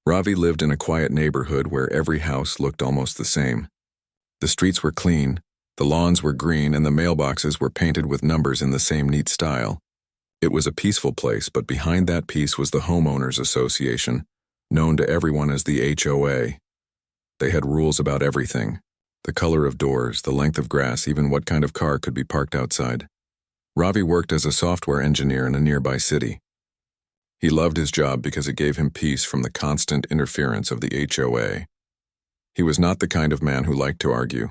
Ravi lived in a quiet neighborhood where every house looked almost the same. The streets were clean, the lawns were green, and the mailboxes were painted with numbers in the same neat style. It was a peaceful place, but behind that peace was the Homeowners Association, known to everyone as the HOA. They had rules about everything: the color of doors, the length of grass, even what kind of car could be parked outside. Ravi worked as a software engineer in a nearby city. He loved his job because it gave him peace from the constant interference of the HOA. He was not the kind of man who liked to argue.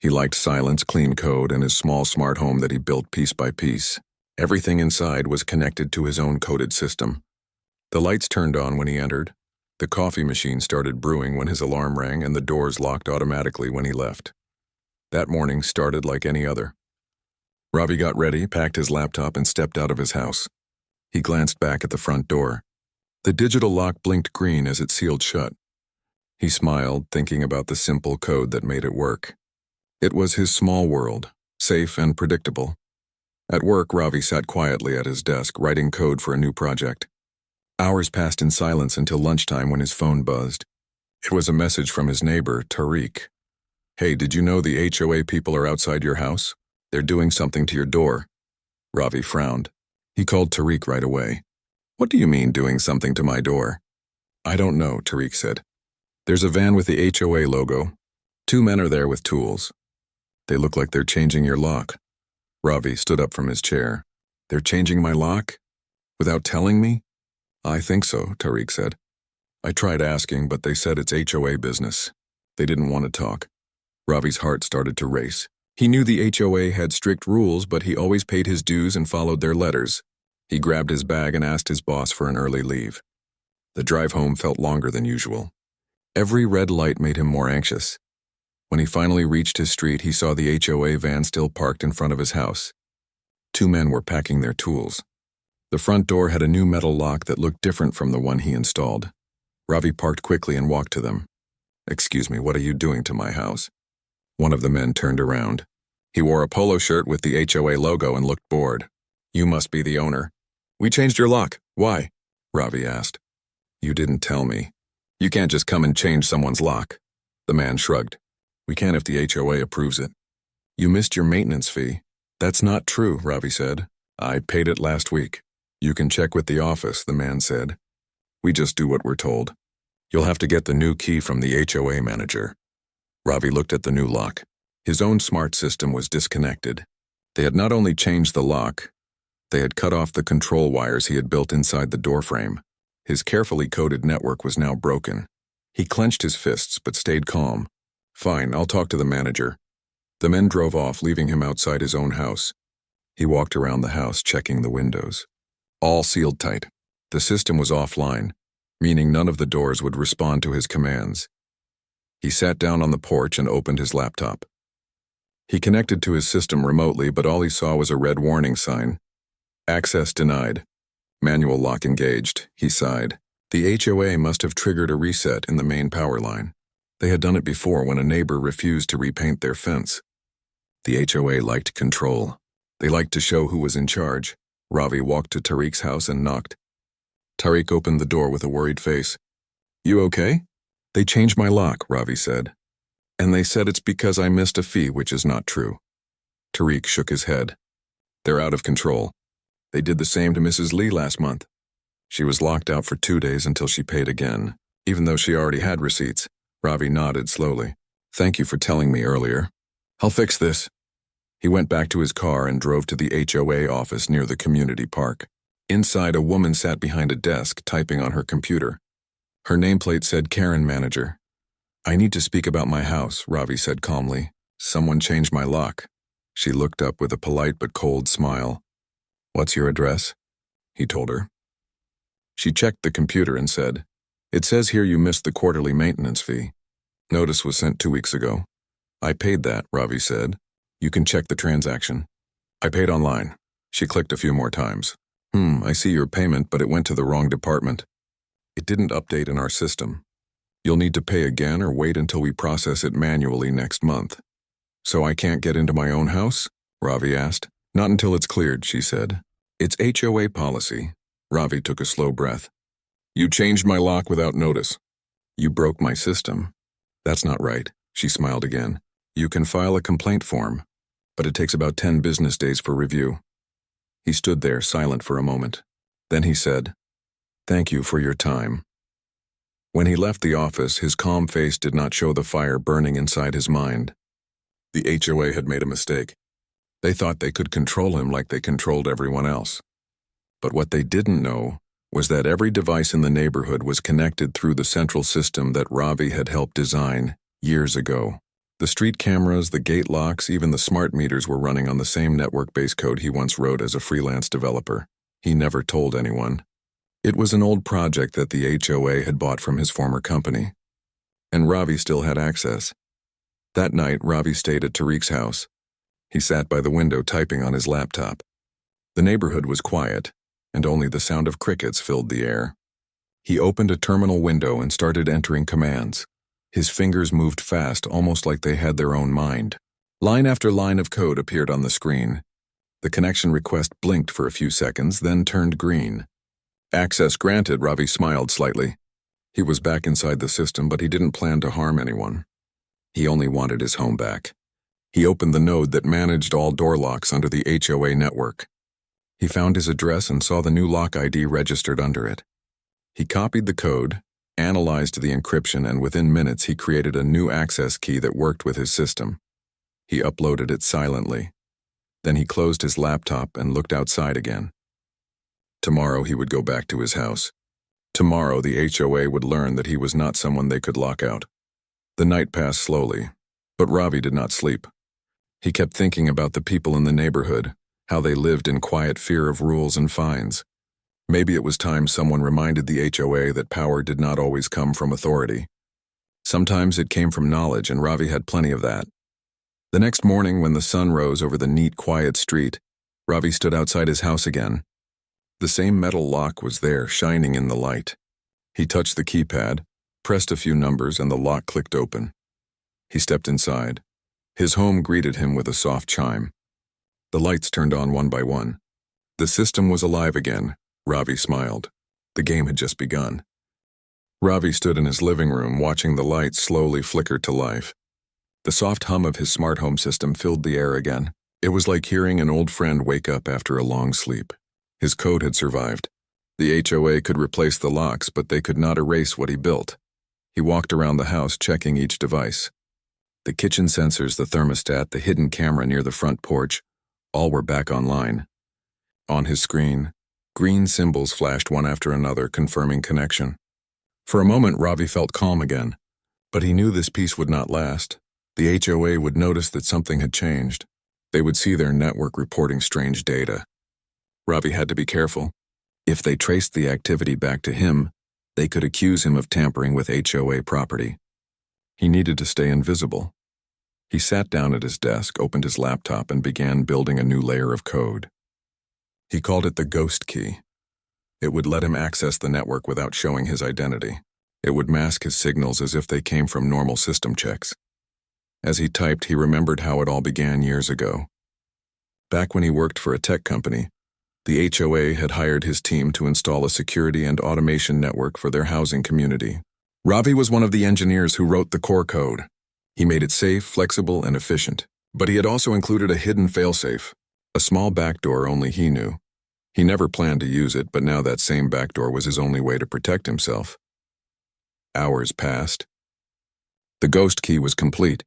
He liked silence, clean code, and his small, smart home that he built piece by piece. Everything inside was connected to his own coded system. The lights turned on when he entered. The coffee machine started brewing when his alarm rang, and the doors locked automatically when he left. That morning started like any other. Ravi got ready, packed his laptop, and stepped out of his house. He glanced back at the front door. The digital lock blinked green as it sealed shut. He smiled, thinking about the simple code that made it work. It was his small world, safe and predictable. At work, Ravi sat quietly at his desk, writing code for a new project. Hours passed in silence until lunchtime when his phone buzzed. It was a message from his neighbor, Tariq. "Hey, did you know the HOA people are outside your house? They're doing something to your door." Ravi frowned. He called Tariq right away. "What do you mean, doing something to my door?" "I don't know," Tariq said. "There's a van with the HOA logo. 2 men are there with tools. They look like they're changing your lock." Ravi stood up from his chair. "They're changing my lock? Without telling me?" "I think so," Tariq said. "I tried asking, but they said it's HOA business. They didn't want to talk." Ravi's heart started to race. He knew the HOA had strict rules, but he always paid his dues and followed their letters. He grabbed his bag and asked his boss for an early leave. The drive home felt longer than usual. Every red light made him more anxious. When he finally reached his street, he saw the HOA van still parked in front of his house. 2 men were packing their tools. The front door had a new metal lock that looked different from the one he installed. Ravi parked quickly and walked to them. "Excuse me, what are you doing to my house?" One of the men turned around. He wore a polo shirt with the HOA logo and looked bored. "You must be the owner." "We changed your lock. Why?" Ravi asked. "You didn't tell me. You can't just come and change someone's lock." The man shrugged. "We can if the HOA approves it." "You missed your maintenance fee." "That's not true," Ravi said. "I paid it last week." "You can check with the office," the man said. "We just do what we're told. You'll have to get the new key from the HOA manager." Ravi looked at the new lock. His own smart system was disconnected. They had not only changed the lock, they had cut off the control wires he had built inside the doorframe. His carefully coded network was now broken. He clenched his fists but stayed calm. "Fine, I'll talk to the manager." The men drove off, leaving him outside his own house. He walked around the house, checking the windows. All sealed tight. The system was offline, meaning none of the doors would respond to his commands. He sat down on the porch and opened his laptop. He connected to his system remotely, but all he saw was a red warning sign. "Access denied. Manual lock engaged," he sighed. The HOA must have triggered a reset in the main power line. They had done it before when a neighbor refused to repaint their fence. The HOA liked control. They liked to show who was in charge. Ravi walked to Tariq's house and knocked. Tariq opened the door with a worried face. "You okay?" "They changed my lock," Ravi said. "And they said it's because I missed a fee, which is not true." Tariq shook his head. "They're out of control. They did the same to Mrs. Lee last month. She was locked out for 2 days until she paid again, even though she already had receipts." Ravi nodded slowly. "Thank you for telling me earlier. I'll fix this." He went back to his car and drove to the HOA office near the community park. Inside, a woman sat behind a desk, typing on her computer. Her nameplate said Karen Manager. "I need to speak about my house," Ravi said calmly. "Someone changed my lock." She looked up with a polite but cold smile. "What's your address?" he told her. She checked the computer and said, "It says here you missed the quarterly maintenance fee. Notice was sent 2 weeks ago." "I paid that," Ravi said. "You can check the transaction." "I paid online." She clicked a few more times. I see your payment, but it went to the wrong department. It didn't update in our system. You'll need to pay again or wait until we process it manually next month." "So I can't get into my own house?" Ravi asked. "Not until it's cleared," she said. "It's HOA policy." Ravi took a slow breath. "You changed my lock without notice. "You broke my system." "That's not right," she smiled again. "You can file a complaint form, but it takes about 10 business days for review." He stood there, silent for a moment. Then he said, "Thank you for your time." When he left the office, his calm face did not show the fire burning inside his mind. The HOA had made a mistake. They thought they could control him like they controlled everyone else. But what they didn't know was that every device in the neighborhood was connected through the central system that Ravi had helped design years ago. The street cameras, the gate locks, even the smart meters were running on the same network-based code he once wrote as a freelance developer. He never told anyone. It was an old project that the HOA had bought from his former company. And Ravi still had access. That night, Ravi stayed at Tariq's house. He sat by the window typing on his laptop. The neighborhood was quiet, and only the sound of crickets filled the air. He opened a terminal window and started entering commands. His fingers moved fast, almost like they had their own mind. Line after line of code appeared on the screen. The connection request blinked for a few seconds, then turned green. "Access granted," Ravi smiled slightly. He was back inside the system, but he didn't plan to harm anyone. He only wanted his home back. He opened the node that managed all door locks under the HOA network. He found his address and saw the new lock ID registered under it. He copied the code, analyzed the encryption, and within minutes he created a new access key that worked with his system. He uploaded it silently. Then he closed his laptop and looked outside again. Tomorrow he would go back to his house. Tomorrow the HOA would learn that he was not someone they could lock out. The night passed slowly, but Ravi did not sleep. He kept thinking about the people in the neighborhood, how they lived in quiet fear of rules and fines. Maybe it was time someone reminded the HOA that power did not always come from authority. Sometimes it came from knowledge, and Ravi had plenty of that. The next morning, when the sun rose over the neat, quiet street, Ravi stood outside his house again. The same metal lock was there, shining in the light. He touched the keypad, pressed a few numbers, and the lock clicked open. He stepped inside. His home greeted him with a soft chime. The lights turned on one by one. The system was alive again. Ravi smiled. The game had just begun. Ravi stood in his living room, watching the lights slowly flicker to life. The soft hum of his smart home system filled the air again. It was like hearing an old friend wake up after a long sleep. His code had survived. The HOA could replace the locks, but they could not erase what he built. He walked around the house, checking each device. The kitchen sensors, the thermostat, the hidden camera near the front porch, all were back online. On his screen, green symbols flashed one after another, confirming connection. For a moment, Ravi felt calm again, but he knew this peace would not last. The HOA would notice that something had changed. They would see their network reporting strange data. Ravi had to be careful. If they traced the activity back to him, they could accuse him of tampering with HOA property. He needed to stay invisible. He sat down at his desk, opened his laptop, and began building a new layer of code. He called it the ghost key. It would let him access the network without showing his identity. It would mask his signals as if they came from normal system checks. As he typed, he remembered how it all began years ago. Back when he worked for a tech company, the HOA had hired his team to install a security and automation network for their housing community. Ravi was one of the engineers who wrote the core code. He made it safe, flexible, and efficient. But he had also included a hidden failsafe, a small backdoor only he knew. He never planned to use it, but now that same backdoor was his only way to protect himself. Hours passed. The ghost key was complete.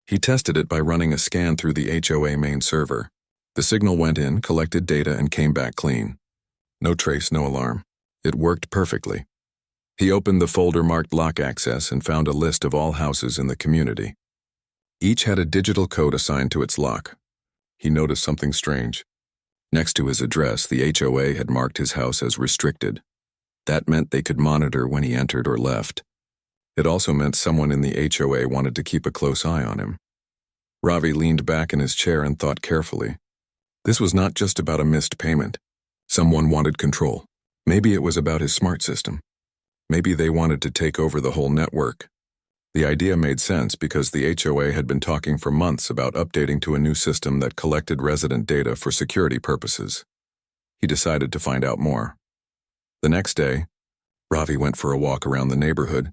He tested it by running a scan through the HOA main server. The signal went in, collected data, and came back clean. No trace, no alarm. It worked perfectly. He opened the folder marked Lock Access and found a list of all houses in the community. Each had a digital code assigned to its lock. He noticed something strange. Next to his address, the HOA had marked his house as restricted. That meant they could monitor when he entered or left. It also meant someone in the HOA wanted to keep a close eye on him. Ravi leaned back in his chair and thought carefully. This was not just about a missed payment. Someone wanted control. Maybe it was about his smart system. Maybe they wanted to take over the whole network. The idea made sense because the HOA had been talking for months about updating to a new system that collected resident data for security purposes. He decided to find out more. The next day, Ravi went for a walk around the neighborhood.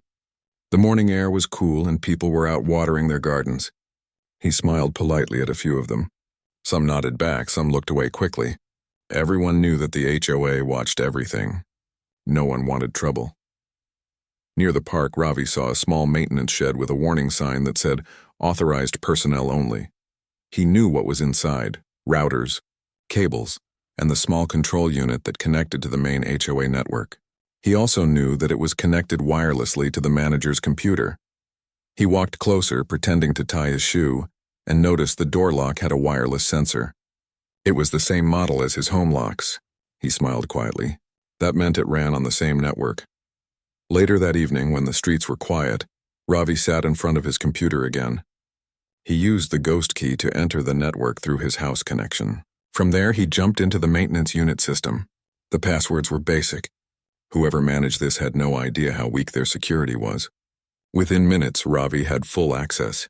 The morning air was cool and people were out watering their gardens. He smiled politely at a few of them. Some nodded back, some looked away quickly. Everyone knew that the HOA watched everything. No one wanted trouble. Near the park, Ravi saw a small maintenance shed with a warning sign that said, "Authorized personnel only." He knew what was inside: routers, cables, and the small control unit that connected to the main HOA network. He also knew that it was connected wirelessly to the manager's computer. He walked closer, pretending to tie his shoe, and noticed the door lock had a wireless sensor. It was the same model as his home locks. He smiled quietly. That meant it ran on the same network. Later that evening, when the streets were quiet, Ravi sat in front of his computer again. He used the ghost key to enter the network through his house connection. From there, he jumped into the maintenance unit system. The passwords were basic. Whoever managed this had no idea how weak their security was. Within minutes, Ravi had full access.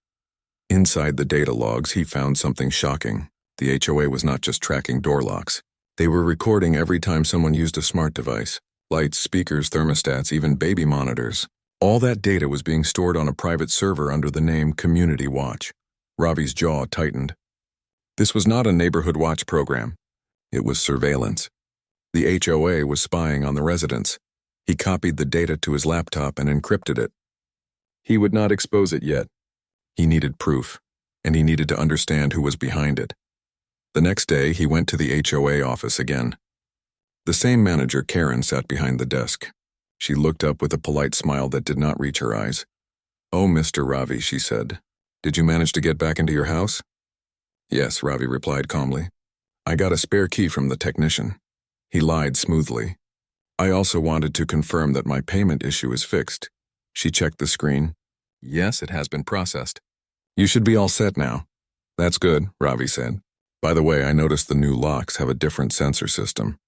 Inside the data logs, he found something shocking. The HOA was not just tracking door locks. They were recording every time someone used a smart device. Lights, speakers, thermostats, even baby monitors. All that data was being stored on a private server under the name Community Watch. Ravi's jaw tightened. This was not a neighborhood watch program. It was surveillance. The HOA was spying on the residents. He copied the data to his laptop and encrypted it. He would not expose it yet. He needed proof, and he needed to understand who was behind it. The next day, he went to the HOA office again. The same manager, Karen, sat behind the desk. She looked up with a polite smile that did not reach her eyes. "Oh, Mr. Ravi," she said. "Did you manage to get back into your house?" "Yes," Ravi replied calmly. "I got a spare key from the technician." He lied smoothly. "I also wanted to confirm that my payment issue is fixed." She checked the screen. "Yes, it has been processed." "You should be all set now." "That's good," Ravi said. "By the way, I noticed the new locks have a different sensor system.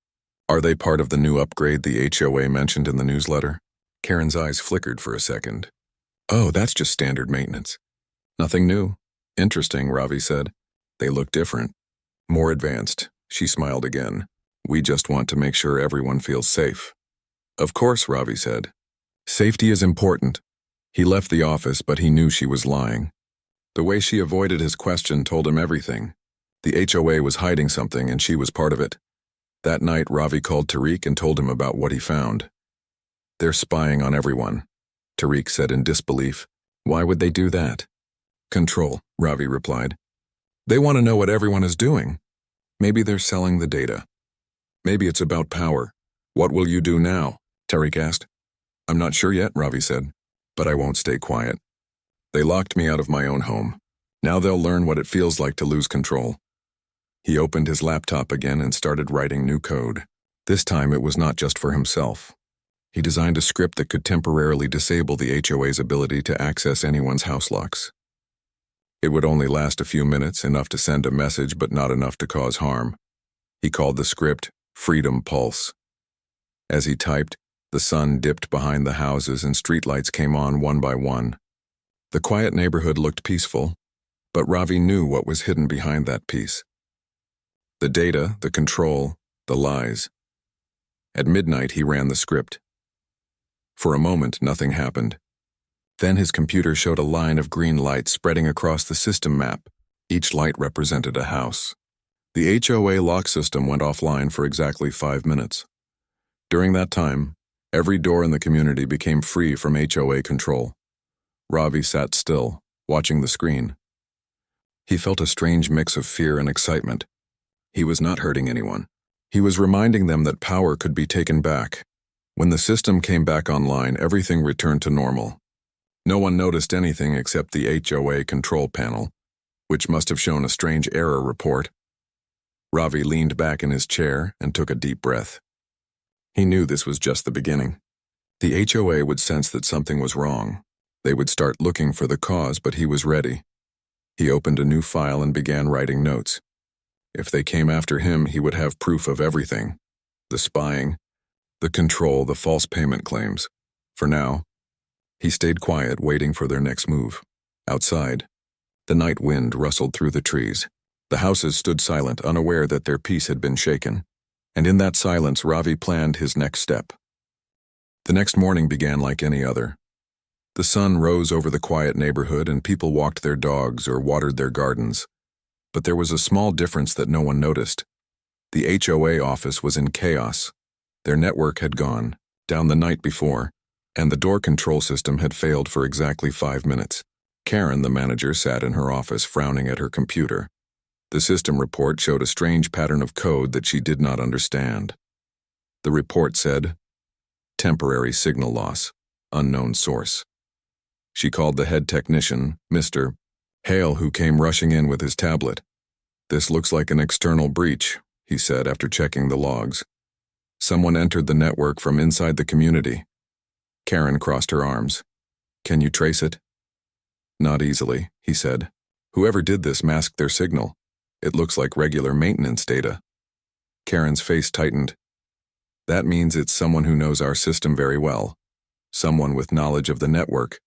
Are they part of the new upgrade the HOA mentioned in the newsletter?" Karen's eyes flickered for a second. "Oh, that's just standard maintenance." "Nothing new." "Interesting," Ravi said. "They look different. More advanced." She smiled again. "We just want to make sure everyone feels safe." "Of course," Ravi said. "Safety is important." He left the office, but he knew she was lying. The way she avoided his question told him everything. The HOA was hiding something, and she was part of it. That night, Ravi called Tariq and told him about what he found. "They're spying on everyone," Tariq said in disbelief. "Why would they do that?" "Control," Ravi replied. "They want to know what everyone is doing. Maybe they're selling the data. Maybe it's about power." "What will you do now?" Tariq asked. "I'm not sure yet," Ravi said, "but I won't stay quiet. They locked me out of my own home. Now they'll learn what it feels like to lose control." He opened his laptop again and started writing new code. This time it was not just for himself. He designed a script that could temporarily disable the HOA's ability to access anyone's house locks. It would only last a few minutes, enough to send a message but not enough to cause harm. He called the script Freedom Pulse. As he typed, the sun dipped behind the houses and streetlights came on one by one. The quiet neighborhood looked peaceful, but Ravi knew what was hidden behind that peace. The data, the control, the lies. At midnight, he ran the script. For a moment, nothing happened. Then his computer showed a line of green lights spreading across the system map. Each light represented a house. The HOA lock system went offline for exactly 5 minutes. During that time, every door in the community became free from HOA control. Ravi sat still, watching the screen. He felt a strange mix of fear and excitement. He was not hurting anyone. He was reminding them that power could be taken back. When the system came back online, everything returned to normal. No one noticed anything except the HOA control panel, which must have shown a strange error report. Ravi leaned back in his chair and took a deep breath. He knew this was just the beginning. The HOA would sense that something was wrong. They would start looking for the cause, but he was ready. He opened a new file and began writing notes. If they came after him, he would have proof of everything. The spying, the control, the false payment claims. For now, he stayed quiet, waiting for their next move. Outside, the night wind rustled through the trees. The houses stood silent, unaware that their peace had been shaken. And in that silence, Ravi planned his next step. The next morning began like any other. The sun rose over the quiet neighborhood and people walked their dogs or watered their gardens. But there was a small difference that no one noticed. The HOA office was in chaos. Their network had gone down the night before, and the door control system had failed for exactly 5 minutes. Karen, the manager, sat in her office frowning at her computer. The system report showed a strange pattern of code that she did not understand. The report said, "Temporary signal loss, unknown source." She called the head technician, Mr. Hale, who came rushing in with his tablet. "This looks like an external breach," he said after checking the logs. "Someone entered the network from inside the community." Karen crossed her arms. "Can you trace it?" "Not easily," he said. "Whoever did this masked their signal. It looks like regular maintenance data." Karen's face tightened. "That means it's someone who knows our system very well. Someone with knowledge of the network."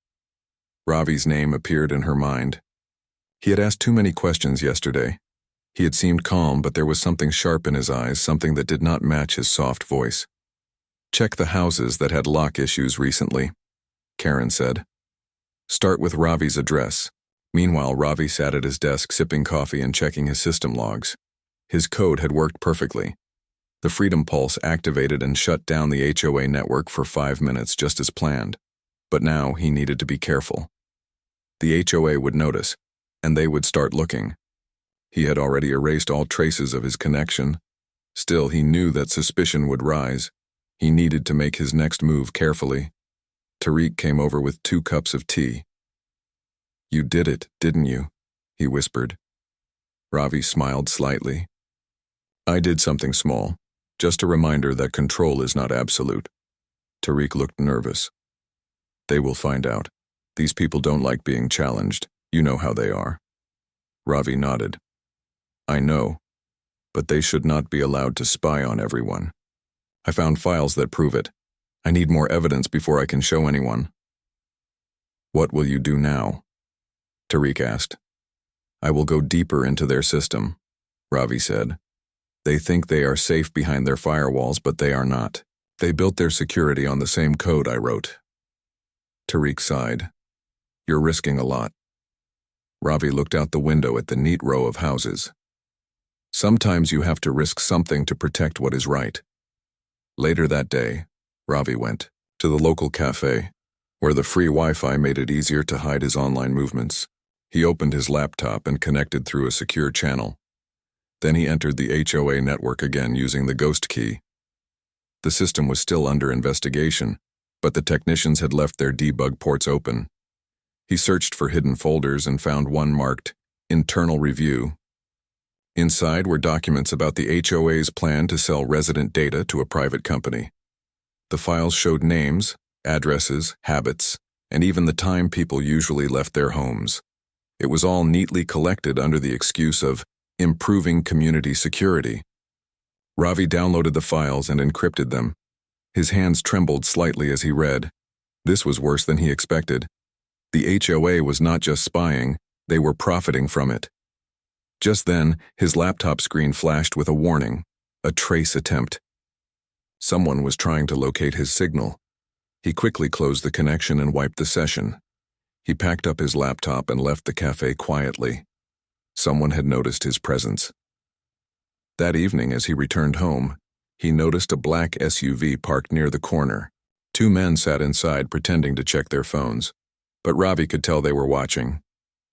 Ravi's name appeared in her mind. He had asked too many questions yesterday. He had seemed calm, but there was something sharp in his eyes, something that did not match his soft voice. "Check the houses that had lock issues recently," Karen said. "Start with Ravi's address." Meanwhile, Ravi sat at his desk sipping coffee and checking his system logs. His code had worked perfectly. The Freedom Pulse activated and shut down the HOA network for 5 minutes just as planned. But now he needed to be careful. The HOA would notice, and they would start looking. He had already erased all traces of his connection. Still, he knew that suspicion would rise. He needed to make his next move carefully. Tariq came over with 2 cups of tea. "You did it, didn't you?" he whispered. Ravi smiled slightly. "I did something small. Just a reminder that control is not absolute." Tariq looked nervous. "They will find out. These people don't like being challenged. You know how they are." Ravi nodded. "I know, but they should not be allowed to spy on everyone. I found files that prove it. I need more evidence before I can show anyone." "What will you do now?" Tariq asked. "I will go deeper into their system," Ravi said. "They think they are safe behind their firewalls, but they are not. They built their security on the same code I wrote." Tariq sighed. "You're risking a lot." Ravi looked out the window at the neat row of houses. "Sometimes you have to risk something to protect what is right." Later that day, Ravi went to the local cafe, where the free Wi-Fi made it easier to hide his online movements. He opened his laptop and connected through a secure channel. Then he entered the HOA network again using the ghost key. The system was still under investigation, but the technicians had left their debug ports open. He searched for hidden folders and found one marked Internal Review. Inside were documents about the HOA's plan to sell resident data to a private company. The files showed names, addresses, habits, and even the time people usually left their homes. It was all neatly collected under the excuse of improving community security. Ravi downloaded the files and encrypted them. His hands trembled slightly as he read. This was worse than he expected. The HOA was not just spying, they were profiting from it. Just then, his laptop screen flashed with a warning, a trace attempt. Someone was trying to locate his signal. He quickly closed the connection and wiped the session. He packed up his laptop and left the cafe quietly. Someone had noticed his presence. That evening, as he returned home, he noticed a black SUV parked near the corner. 2 men sat inside pretending to check their phones, but Ravi could tell they were watching.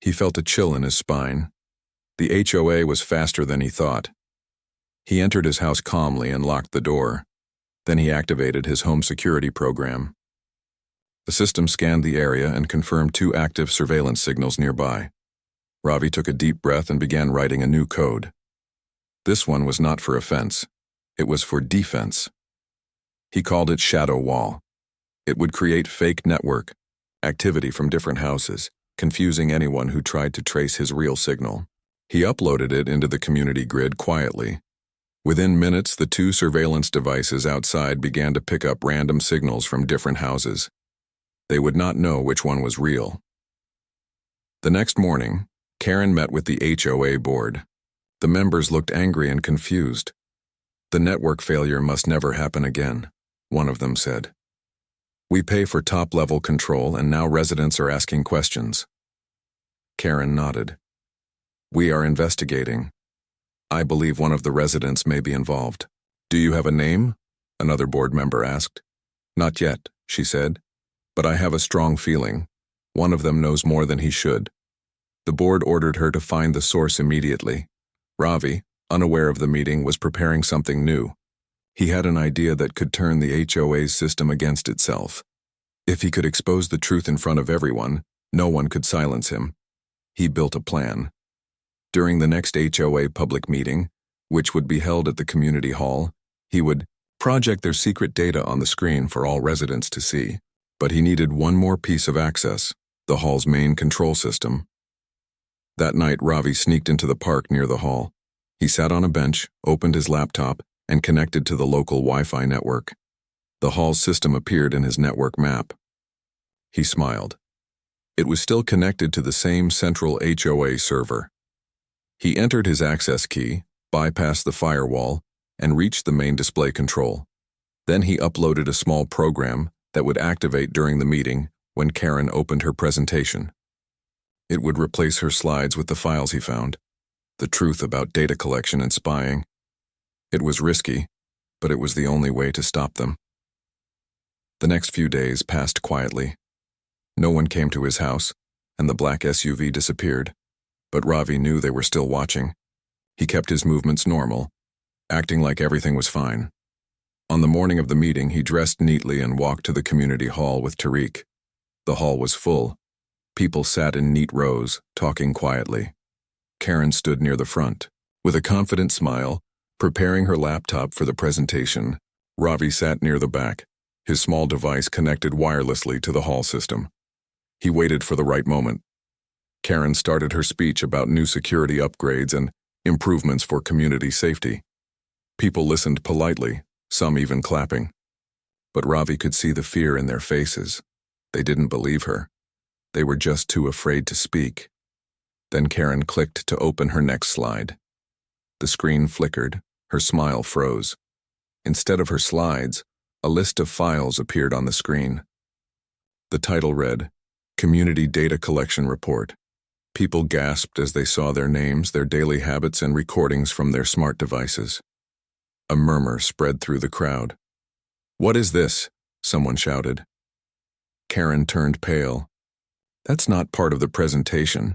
He felt a chill in his spine. The HOA was faster than he thought. He entered his house calmly and locked the door. Then he activated his home security program. The system scanned the area and confirmed 2 active surveillance signals nearby. Ravi took a deep breath and began writing a new code. This one was not for offense. It was for defense. He called it Shadow Wall. It would create fake network activity from different houses, confusing anyone who tried to trace his real signal. He uploaded it into the community grid quietly. Within minutes, the 2 surveillance devices outside began to pick up random signals from different houses. They would not know which one was real. The next morning, Karen met with the HOA board. The members looked angry and confused. "The network failure must never happen again," one of them said. We pay for top-level control and now residents are asking questions. Karen nodded. We are investigating. I believe one of the residents may be involved. Do you have a name? Another board member asked. Not yet, she said, but I have a strong feeling. One of them knows more than he should. The board ordered her to find the source immediately. Ravi, unaware of the meeting, was preparing something new. He had an idea that could turn the HOA's system against itself. If he could expose the truth in front of everyone, no one could silence him. He built a plan. During the next HOA public meeting, which would be held at the community hall, he would project their secret data on the screen for all residents to see. But he needed one more piece of access, the hall's main control system. That night, Ravi sneaked into the park near the hall. He sat on a bench, opened his laptop, and connected to the local Wi-Fi network. The hall's system appeared in his network map. He smiled. It was still connected to the same central HOA server. He entered his access key, bypassed the firewall, and reached the main display control. Then he uploaded a small program that would activate during the meeting when Karen opened her presentation. It would replace her slides with the files he found, the truth about data collection and spying. It was risky, but it was the only way to stop them. The next few days passed quietly. No one came to his house, and the black SUV disappeared, but Ravi knew they were still watching. He kept his movements normal, acting like everything was fine. On the morning of the meeting, he dressed neatly and walked to the community hall with Tariq. The hall was full. People sat in neat rows, talking quietly. Karen stood near the front. With a confident smile, preparing her laptop for the presentation, Ravi sat near the back, his small device connected wirelessly to the hall system. He waited for the right moment. Karen started her speech about new security upgrades and improvements for community safety. People listened politely, some even clapping. But Ravi could see the fear in their faces. They didn't believe her. They were just too afraid to speak. Then Karen clicked to open her next slide. The screen flickered, her smile froze. Instead of her slides, a list of files appeared on the screen. The title read, Community Data Collection Report. People gasped as they saw their names, their daily habits, and recordings from their smart devices. A murmur spread through the crowd. What is this? Someone shouted. Karen turned pale. That's not part of the presentation.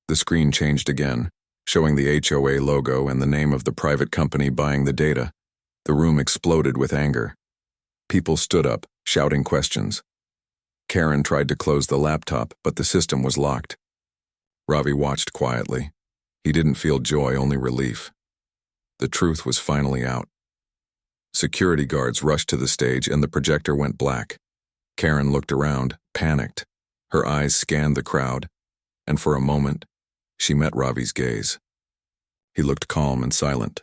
The screen changed again, showing the HOA logo and the name of the private company buying the data. The room exploded with anger. People stood up, shouting questions. Karen tried to close the laptop, but the system was locked. Ravi watched quietly. He didn't feel joy, only relief. The truth was finally out. Security guards rushed to the stage and the projector went black. Karen looked around, panicked. Her eyes scanned the crowd, and for a moment, she met Ravi's gaze. He looked calm and silent.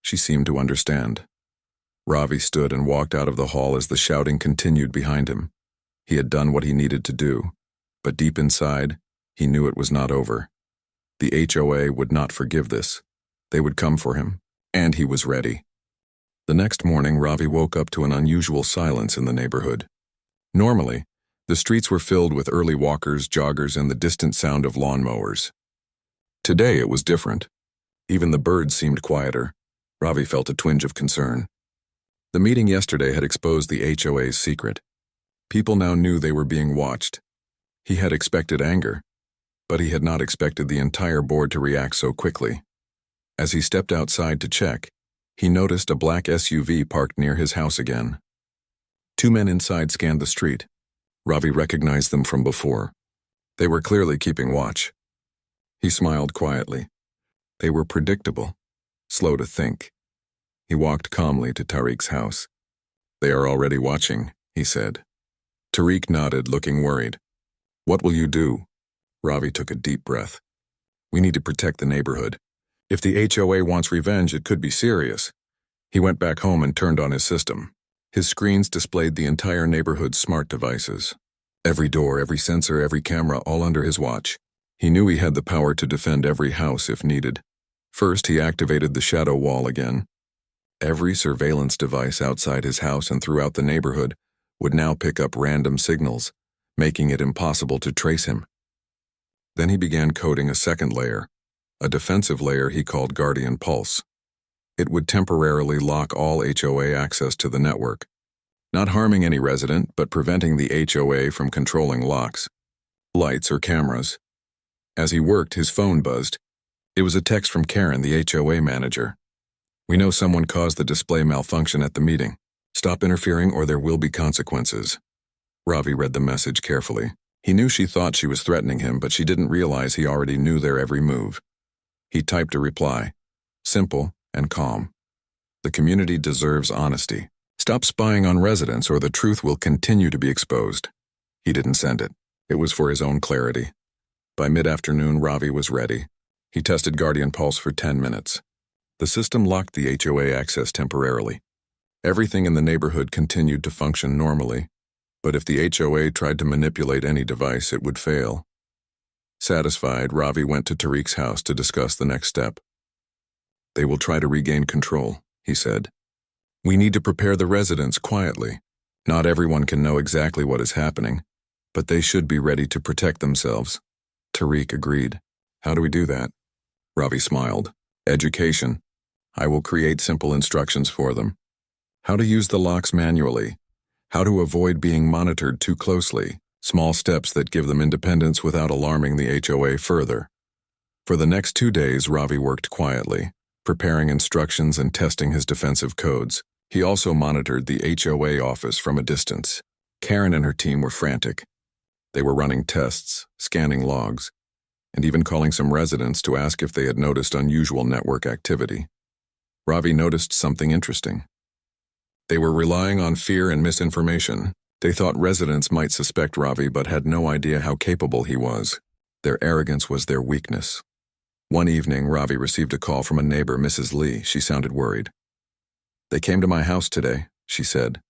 She seemed to understand. Ravi stood and walked out of the hall as the shouting continued behind him. He had done what he needed to do, but deep inside, he knew it was not over. The HOA would not forgive this. They would come for him, and he was ready. The next morning, Ravi woke up to an unusual silence in the neighborhood. Normally, the streets were filled with early walkers, joggers, and the distant sound of lawnmowers. Today it was different. Even the birds seemed quieter. Ravi felt a twinge of concern. The meeting yesterday had exposed the HOA's secret. People now knew they were being watched. He had expected anger, but he had not expected the entire board to react so quickly. As he stepped outside to check, he noticed a black SUV parked near his house again. Two men inside scanned the street. Ravi recognized them from before. They were clearly keeping watch. He smiled quietly. They were predictable, slow to think. He walked calmly to Tariq's house. They are already watching, he said. Tariq nodded, looking worried. What will you do? Ravi took a deep breath. We need to protect the neighborhood. If the HOA wants revenge, it could be serious. He went back home and turned on his system. His screens displayed the entire neighborhood's smart devices. Every door, every sensor, every camera, all under his watch. He knew he had the power to defend every house if needed. First, he activated the shadow wall again. Every surveillance device outside his house and throughout the neighborhood would now pick up random signals, making it impossible to trace him. Then he began coding a second layer, a defensive layer he called Guardian Pulse. It would temporarily lock all HOA access to the network, not harming any resident but preventing the HOA from controlling locks, lights, or cameras. As he worked, his phone buzzed. It was a text from Karen, the HOA manager. "We know someone caused the display malfunction at the meeting. Stop interfering or there will be consequences." Ravi read the message carefully. He knew she thought she was threatening him, but she didn't realize he already knew their every move. He typed a reply, simple and calm. "The community deserves honesty. Stop spying on residents or the truth will continue to be exposed." He didn't send it. It was for his own clarity. By mid-afternoon, Ravi was ready. He tested Guardian Pulse for 10 minutes. The system locked the HOA access temporarily. Everything in the neighborhood continued to function normally, but if the HOA tried to manipulate any device, it would fail. Satisfied, Ravi went to Tariq's house to discuss the next step. "They will try to regain control," he said. "We need to prepare the residents quietly. Not everyone can know exactly what is happening, but they should be ready to protect themselves." Tariq agreed. "How do we do that?" Ravi smiled. "Education. I will create simple instructions for them. How to use the locks manually. How to avoid being monitored too closely. Small steps that give them independence without alarming the HOA further." For the next 2 days, Ravi worked quietly, preparing instructions and testing his defensive codes. He also monitored the HOA office from a distance. Karen and her team were frantic. They were running tests, scanning logs, and even calling some residents to ask if they had noticed unusual network activity. Ravi noticed something interesting. They were relying on fear and misinformation. They thought residents might suspect Ravi but had no idea how capable he was. Their arrogance was their weakness. One evening, Ravi received a call from a neighbor, Mrs. Lee. She sounded worried. "They came to my house today," she said.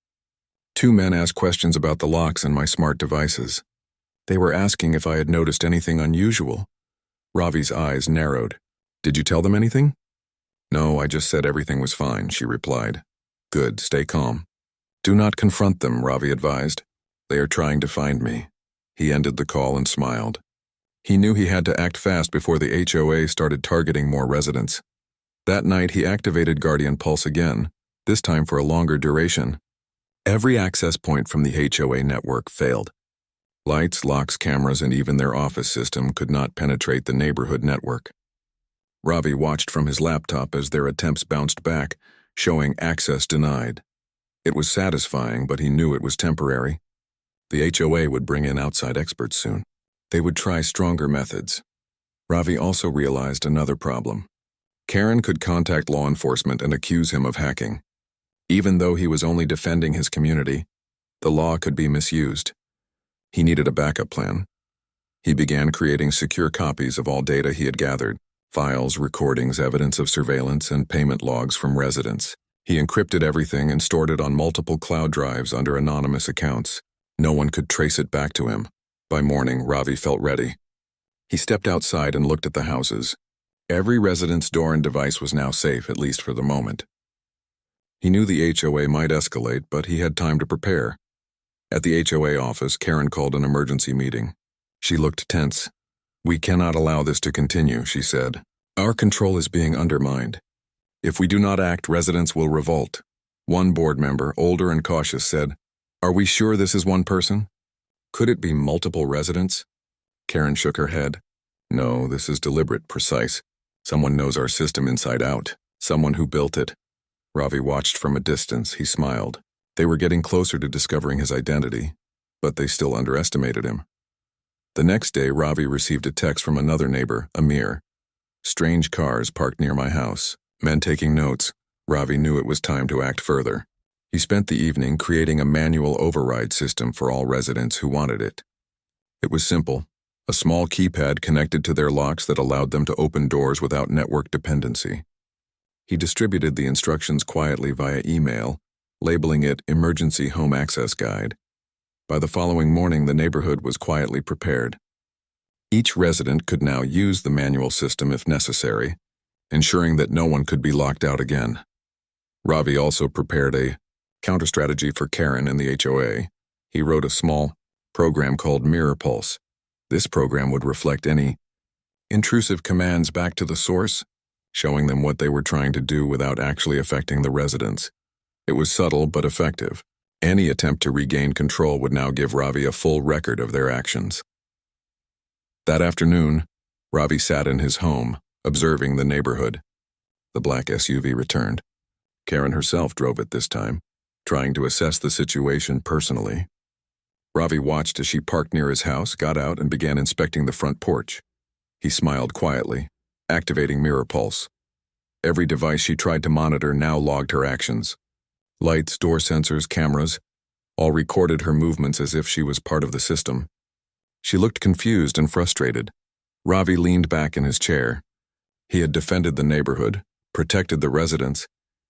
"2 men asked questions about the locks and my smart devices. They were asking if I had noticed anything unusual." Ravi's eyes narrowed. "Did you tell them anything?" "No, I just said everything was fine," she replied. "Good, stay calm." "Do not confront them," Ravi advised. "They are trying to find me." He ended the call and smiled. He knew he had to act fast before the HOA started targeting more residents. That night, he activated Guardian Pulse again, this time for a longer duration. Every access point from the HOA network failed. Lights, locks, cameras, and even their office system could not penetrate the neighborhood network. Ravi watched from his laptop as their attempts bounced back, showing access denied. It was satisfying, but he knew it was temporary. The HOA would bring in outside experts soon. They would try stronger methods. Ravi also realized another problem. Karen could contact law enforcement and accuse him of hacking. Even though he was only defending his community, the law could be misused. He needed a backup plan. He began creating secure copies of all data he had gathered, files, recordings, evidence of surveillance, and payment logs from residents. He encrypted everything and stored it on multiple cloud drives under anonymous accounts. No one could trace it back to him. By morning, Ravi felt ready. He stepped outside and looked at the houses. Every resident's door and device was now safe, at least for the moment. He knew the HOA might escalate, but he had time to prepare. At the HOA office, Karen called an emergency meeting. She looked tense. "We cannot allow this to continue," she said. "Our control is being undermined. If we do not act, residents will revolt." One board member, older and cautious, said, "Are we sure this is one person? Could it be multiple residents?" Karen shook her head. "No, this is deliberate, precise. Someone knows our system inside out. Someone who built it." Ravi watched from a distance. He smiled. They were getting closer to discovering his identity, but they still underestimated him. The next day, Ravi received a text from another neighbor, Amir. "Strange cars parked near my house. Men taking notes." Ravi knew it was time to act further. He spent the evening creating a manual override system for all residents who wanted it. It was simple, a small keypad connected to their locks that allowed them to open doors without network dependency. He distributed the instructions quietly via email, labeling it Emergency Home Access Guide. By the following morning, the neighborhood was quietly prepared. Each resident could now use the manual system if necessary, ensuring that no one could be locked out again. Ravi also prepared a counter-strategy for Karen and the HOA. He wrote a small program called Mirror Pulse. This program would reflect any intrusive commands back to the source, showing them what they were trying to do without actually affecting the residents. It was subtle but effective. Any attempt to regain control would now give Ravi a full record of their actions. That afternoon, Ravi sat in his home, observing the neighborhood. The black SUV returned. Karen herself drove it this time, trying to assess the situation personally. Ravi watched as she parked near his house, got out, and began inspecting the front porch. He smiled quietly, activating Mirror Pulse. Every device she tried to monitor now logged her actions. Lights, door sensors, cameras, all recorded her movements as if she was part of the system. She looked confused and frustrated. Ravi leaned back in his chair. He had defended the neighborhood, protected the residents,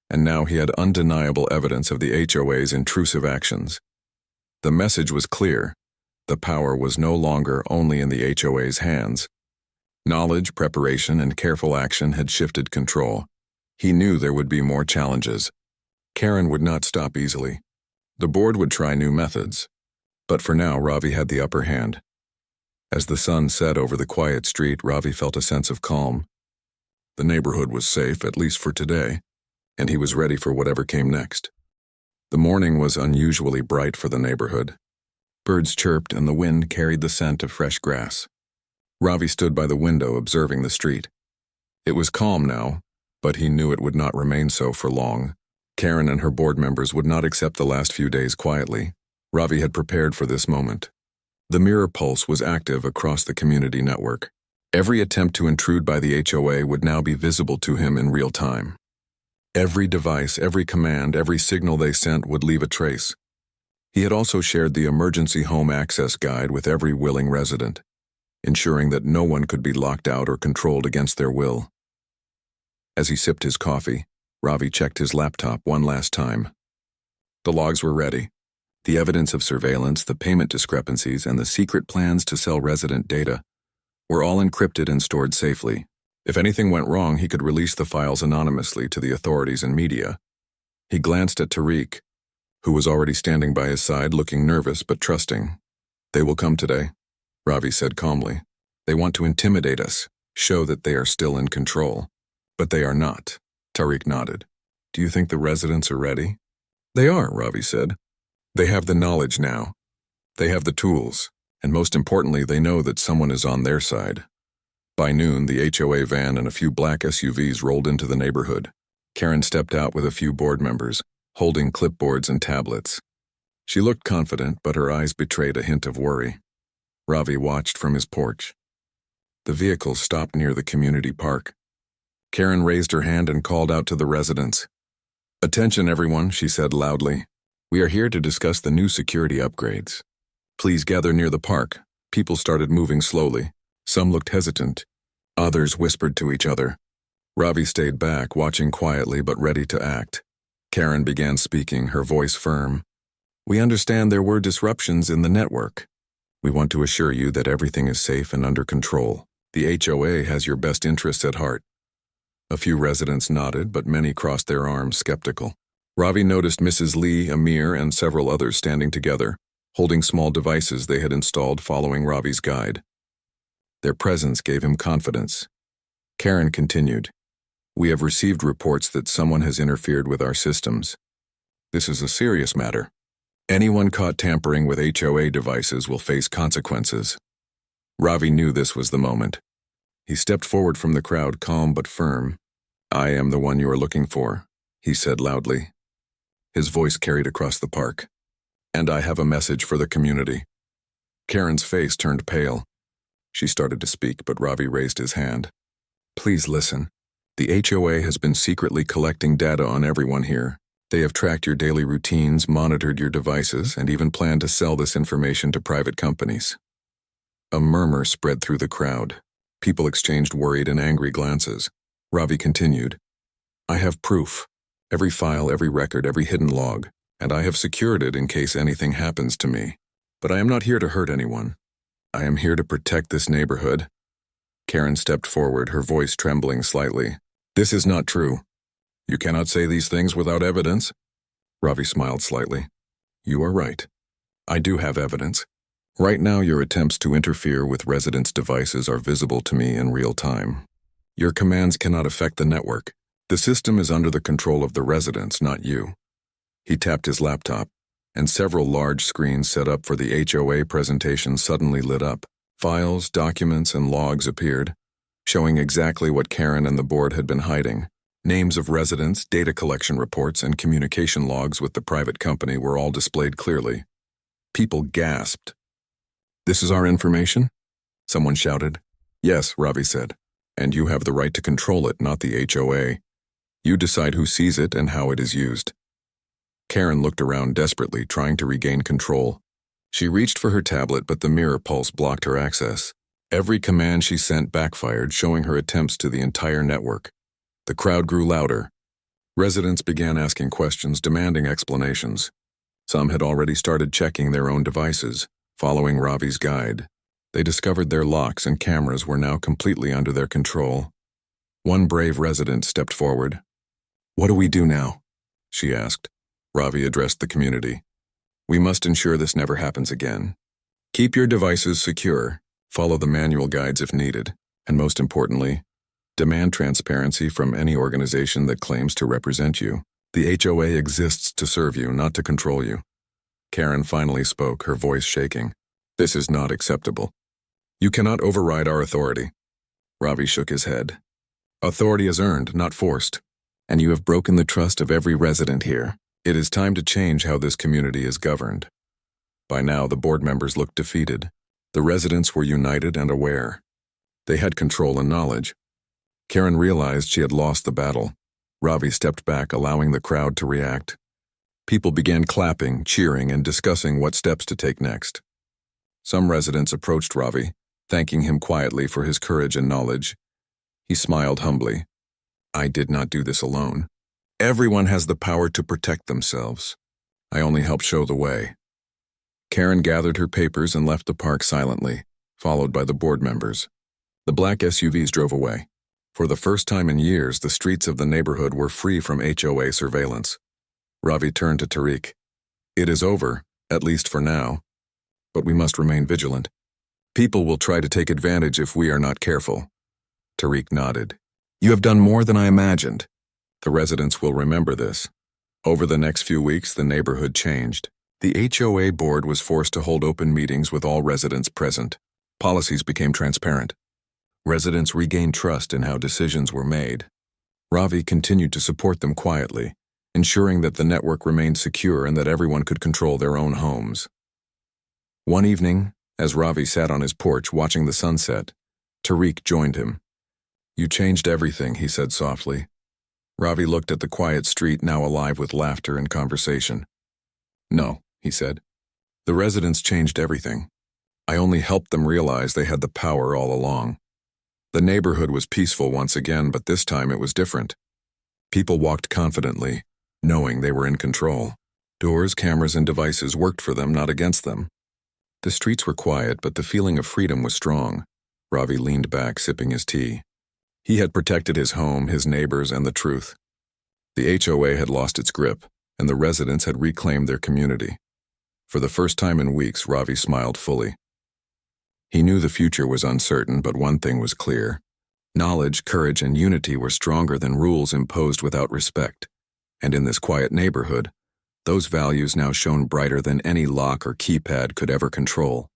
and now he had undeniable evidence of the HOA's intrusive actions. The message was clear. The power was no longer only in the HOA's hands. Knowledge, preparation, and careful action had shifted control. He knew there would be more challenges. Karen would not stop easily. The board would try new methods. But for now, Ravi had the upper hand. As the sun set over the quiet street, Ravi felt a sense of calm. The neighborhood was safe, at least for today, and he was ready for whatever came next. The morning was unusually bright for the neighborhood. Birds chirped and the wind carried the scent of fresh grass. Ravi stood by the window observing the street. It was calm now, but he knew it would not remain so for long. Karen and her board members would not accept the last few days quietly. Ravi had prepared for this moment. The Mirror Pulse was active across the community network. Every attempt to intrude by the HOA would now be visible to him in real time. Every device, every command, every signal they sent would leave a trace. He had also shared the emergency home access guide with every willing resident, ensuring that no one could be locked out or controlled against their will. As he sipped his coffee, Ravi checked his laptop one last time. The logs were ready. The evidence of surveillance, the payment discrepancies, and the secret plans to sell resident data were all encrypted and stored safely. If anything went wrong, he could release the files anonymously to the authorities and media. He glanced at Tariq, who was already standing by his side, looking nervous but trusting. "They will come today," Ravi said calmly. "They want to intimidate us, show that they are still in control." "But they are not," Tariq nodded. "Do you think the residents are ready?" "They are," Ravi said. "They have the knowledge now. They have the tools, and most importantly, they know that someone is on their side." By noon, the HOA van and a few black SUVs rolled into the neighborhood. Karen stepped out with a few board members, holding clipboards and tablets. She looked confident, but her eyes betrayed a hint of worry. Ravi watched from his porch. The vehicles stopped near the community park. Karen raised her hand and called out to the residents. "Attention, everyone," she said loudly. "We are here to discuss the new security upgrades. Please gather near the park." People started moving slowly. Some looked hesitant. Others whispered to each other. Ravi stayed back, watching quietly but ready to act. Karen began speaking, her voice firm. "We understand there were disruptions in the network. We want to assure you that everything is safe and under control. The HOA has your best interests at heart." A few residents nodded, but many crossed their arms, skeptical. Ravi noticed Mrs. Lee, Amir, and several others standing together, holding small devices they had installed following Ravi's guide. Their presence gave him confidence. Karen continued, "We have received reports that someone has interfered with our systems. This is a serious matter. Anyone caught tampering with HOA devices will face consequences." Ravi knew this was the moment. He stepped forward from the crowd, calm but firm. "I am the one you are looking for," he said loudly. His voice carried across the park. "And I have a message for the community." Karen's face turned pale. She started to speak, but Ravi raised his hand. "Please listen. The HOA has been secretly collecting data on everyone here. They have tracked your daily routines, monitored your devices, and even planned to sell this information to private companies." A murmur spread through the crowd. People exchanged worried and angry glances. Ravi continued, "I have proof. Every file, every record, every hidden log, and I have secured it in case anything happens to me. But I am not here to hurt anyone. I am here to protect this neighborhood." Karen stepped forward, her voice trembling slightly. "This is not true. You cannot say these things without evidence." Ravi smiled slightly. "You are right. I do have evidence. Right now, your attempts to interfere with residents' devices are visible to me in real time. Your commands cannot affect the network. The system is under the control of the residents, not you. He tapped his laptop, and several large screens set up for the HOA presentation suddenly lit up. Files, documents, and logs appeared, showing exactly what Karen and the board had been hiding. Names of residents, data collection reports, and communication logs with the private company were all displayed clearly. People gasped. "This is our information?" Someone shouted. "Yes," Ravi said. "And you have the right to control it, not the HOA. You decide who sees it and how it is used." Karen looked around desperately, trying to regain control. She reached for her tablet, but the mirror pulse blocked her access. Every command she sent backfired, showing her attempts to the entire network. The crowd grew louder. Residents began asking questions, demanding explanations. Some had already started checking their own devices, following Ravi's guide. They discovered their locks and cameras were now completely under their control. One brave resident stepped forward. "What do we do now?" she asked. Ravi addressed the community. "We must ensure this never happens again. Keep your devices secure, follow the manual guides if needed, and most importantly, demand transparency from any organization that claims to represent you. The HOA exists to serve you, not to control you." Karen finally spoke, her voice shaking. "This is not acceptable. You cannot override our authority." Ravi shook his head. "Authority is earned, not forced, and you have broken the trust of every resident here. It is time to change how this community is governed." By now, the board members looked defeated. The residents were united and aware. They had control and knowledge. Karen realized she had lost the battle. Ravi stepped back, allowing the crowd to react. People began clapping, cheering, and discussing what steps to take next. Some residents approached Ravi, thanking him quietly for his courage and knowledge. He smiled humbly. "I did not do this alone. Everyone has the power to protect themselves. I only helped show the way." Karen gathered her papers and left the park silently, followed by the board members. The black SUVs drove away. For the first time in years, the streets of the neighborhood were free from HOA surveillance. Ravi turned to Tariq. "It is over, at least for now. But we must remain vigilant. People will try to take advantage if we are not careful." Tariq nodded. "You have done more than I imagined. The residents will remember this." Over the next few weeks, the neighborhood changed. The HOA board was forced to hold open meetings with all residents present. Policies became transparent. Residents regained trust in how decisions were made. Ravi continued to support them quietly, ensuring that the network remained secure and that everyone could control their own homes. One evening, as Ravi sat on his porch watching the sunset, Tariq joined him. "You changed everything," he said softly. Ravi looked at the quiet street, now alive with laughter and conversation. "No," he said. "The residents changed everything. I only helped them realize they had the power all along." The neighborhood was peaceful once again, but this time it was different. People walked confidently, knowing they were in control. Doors, cameras, and devices worked for them, not against them. The streets were quiet, but the feeling of freedom was strong. Ravi leaned back, sipping his tea. He had protected his home, his neighbors, and the truth. The HOA had lost its grip, and the residents had reclaimed their community. For the first time in weeks, Ravi smiled fully. He knew the future was uncertain, but one thing was clear. Knowledge, courage, and unity were stronger than rules imposed without respect. And in this quiet neighborhood, those values now shone brighter than any lock or keypad could ever control.